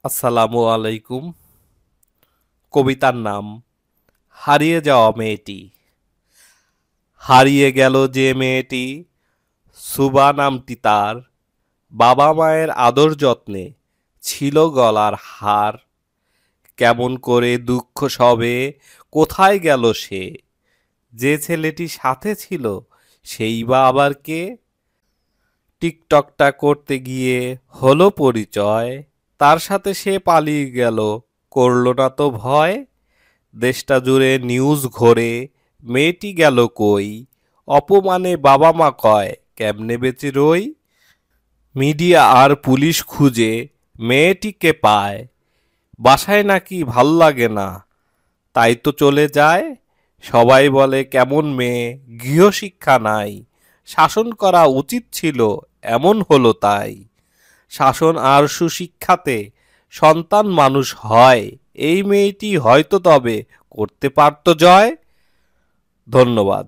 আসসালামু আলাইকুম। কবিতার নাম হারিয়ে যাওয়া মেয়েটি। হারিয়ে গেল যে মেয়েটি, সুবা নামটি তার, বাবা মায়ের আদর যত্নে ছিল গলার হার। কেমন করে দুঃখ সবে, কোথায় গেল সে? যে ছেলেটি সাথে ছিল সেই বা আবার কে? টিকটকটা করতে গিয়ে হলো পরিচয়, তার সাথে সে পালিয়ে গেল, করল না তো ভয়। দেশটা জুড়ে নিউজ ঘোরে, মেয়েটি গেল কই? অপমানে বাবা মা কয়, কেমনে বেঁচে রই? মিডিয়া আর পুলিশ খুঁজে মেয়েটিকে পায়, বাসায় নাকি ভাল লাগে না, তাই তো চলে যায়। সবাই বলে কেমন মেয়ে, গৃহশিক্ষা নাই, শাসন করা উচিত ছিল, এমন হলো তাই। শাসন আর সুশিক্ষাতে সন্তান মানুষ হয়, এই মেয়েটি হয়তো তবে করতে পারত জয়। ধন্যবাদ।